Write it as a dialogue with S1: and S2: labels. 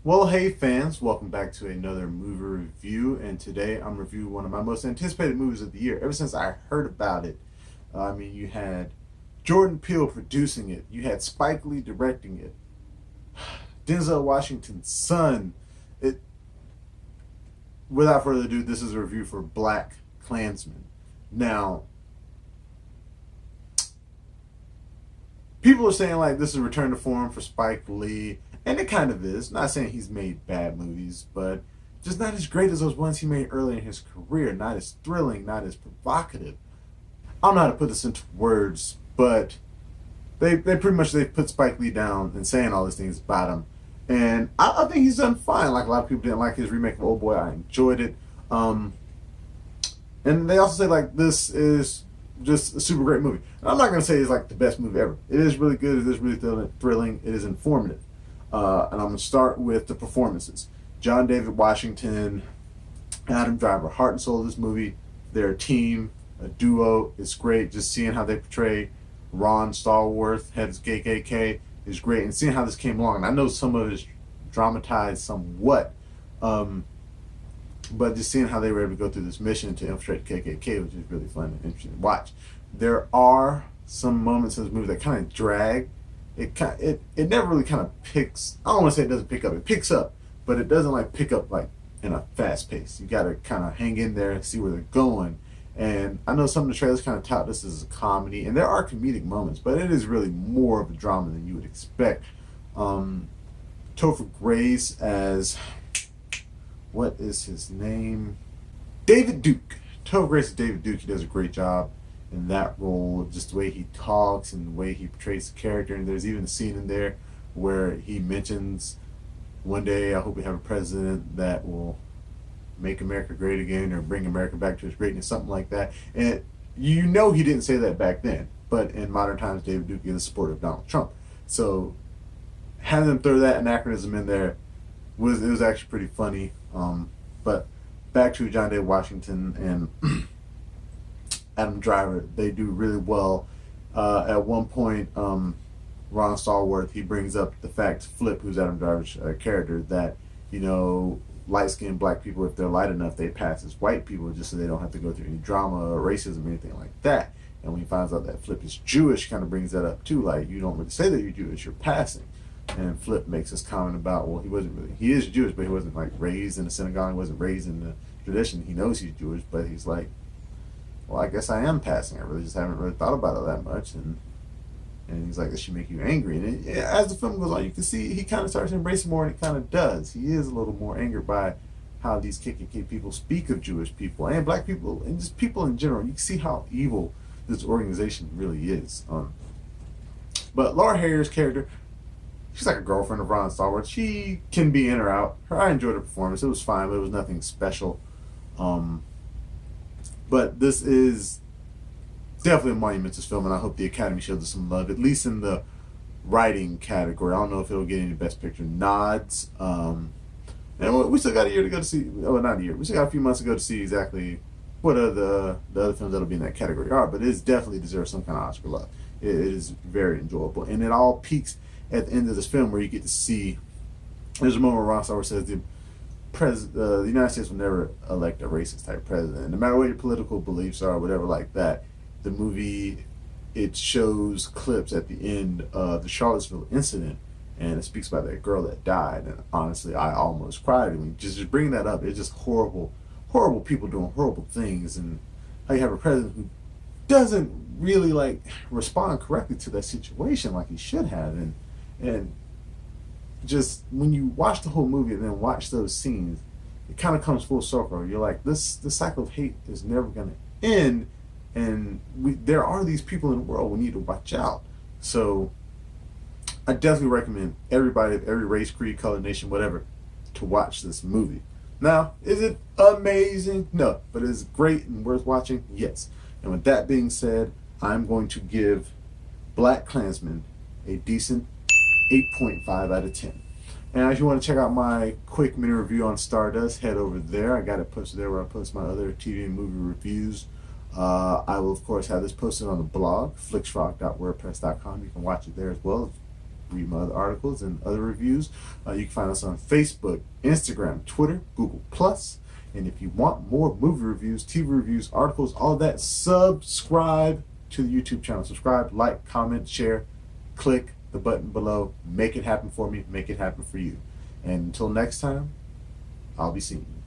S1: Well, hey fans, welcome back to another movie review. And today I'm reviewing one of my most anticipated movies of the year. Ever since I heard about it, you had Jordan Peele producing it, you had Spike Lee directing it, Denzel Washington's son. It. Without further ado, this is a review for BlacKkKlansman. Now, people are saying like this is a return to form for Spike Lee, and it kind of is. Not saying he's made bad movies, but just not as great as those ones he made early in his career. Not as thrilling, not as provocative. I don't know how to put this into words, but they pretty much they've put Spike Lee down and saying all these things about him, and I think he's done fine. Like a lot of people didn't like his remake of Old Boy. I enjoyed it. And they also say like this is just a super great movie. And I'm not gonna say it's like the best movie ever. It is really good. It is really thrilling. It is informative. And I'm gonna start with the performances. John David Washington, Adam Driver, heart and soul of this movie. They're a team, a duo. It's great. Just seeing how they portray Ron Stallworth, head of KKK, is great. And seeing how this came along. And I know some of it is dramatized somewhat. But just seeing how they were able to go through this mission to infiltrate KKK, which is really fun and interesting to watch. There are some moments in this movie that kind of drag. It never really kind of picks. I don't want to say it doesn't pick up. It picks up, but it doesn't like pick up like in a fast pace. You got to kind of hang in there and see where they're going. And I know some of the trailers kind of tout this as a comedy, and there are comedic moments, but it is really more of a drama than you would expect. Topher Grace as, what is his name? David Duke. Topher Grace is David Duke. He does a great job in that role. Just the way he talks and the way he portrays the character. And there's even a scene in there where he mentions, one day I hope we have a president that will make America great again or bring America back to its greatness, something like that. And you know he didn't say that back then. But in modern times, David Duke is a supporter of Donald Trump. So having them throw that anachronism in there was actually pretty funny. But back to John David Washington and Adam Driver, they do really well. At one point, Ron Stallworth, he brings up the fact, Flip, who's Adam Driver's character, that light-skinned black people, if they're light enough, they pass as white people just so they don't have to go through any drama or racism or anything like that. And when he finds out that Flip is Jewish, kind of brings that up too. Like, you don't really say that you're Jewish, you're passing. And Flip makes this comment about, well, he is Jewish, but he wasn't like raised in the synagogue, he wasn't raised in the tradition. He knows he's Jewish, but he's like, well, I guess I am passing. I really just haven't really thought about it that much. And he's like, this should make you angry. And as the film goes on, you can see he kind of starts to embrace it more, and it kind of does. He is a little more angered by how these KKK people speak of Jewish people and black people and just people in general. You can see how evil this organization really is. But Laura Harrier's character, she's like a girlfriend of Ron Stallworth. She can be in or out. I enjoyed her performance. It was fine, but it was nothing special. But this is definitely a monumentous film, and I hope the Academy shows us some love, at least in the writing category. I don't know if it'll get any Best Picture nods. And we still got a year to go to see. Oh, not a year. We still got a few months to go to see exactly what are the other films that'll be in that category are. But it definitely deserves some kind of Oscar love. It is very enjoyable, and it all peaks at the end of this film where you get to see. There's a moment where Ron Stallworth says the United States will never elect a racist type president, no matter what your political beliefs are, or whatever like that. The movie, it shows clips at the end of the Charlottesville incident, and it speaks about that girl that died. And honestly, I almost cried. I mean, just bringing that up, it's just horrible people doing horrible things, and how you have a president who doesn't really like respond correctly to that situation like he should have. And just when you watch the whole movie and then watch those scenes, it kind of comes full circle. You're like, this cycle of hate is never going to end, and there are these people in the world we need to watch out. So I definitely recommend everybody of every race, creed, color, nation, whatever, to watch this movie. Now, is it amazing? No, but is it great and worth watching? Yes. And with that being said, I'm going to give BlacKkKlansman a decent 8.5 out of 10. And if you want to check out my quick mini review on Stardust, head over there. I got it posted there where I post my other TV and movie reviews. I will, of course, have this posted on the blog, flicksfrog.wordpress.com. You can watch it there as well. read my other articles and other reviews, you can find us on Facebook, Instagram, Twitter, Google+. And if you want more movie reviews, TV reviews, articles, all of that, subscribe to the YouTube channel. Subscribe, like, comment, share, click the button below. Make it happen for me. Make it happen for you. And until next time, I'll be seeing you.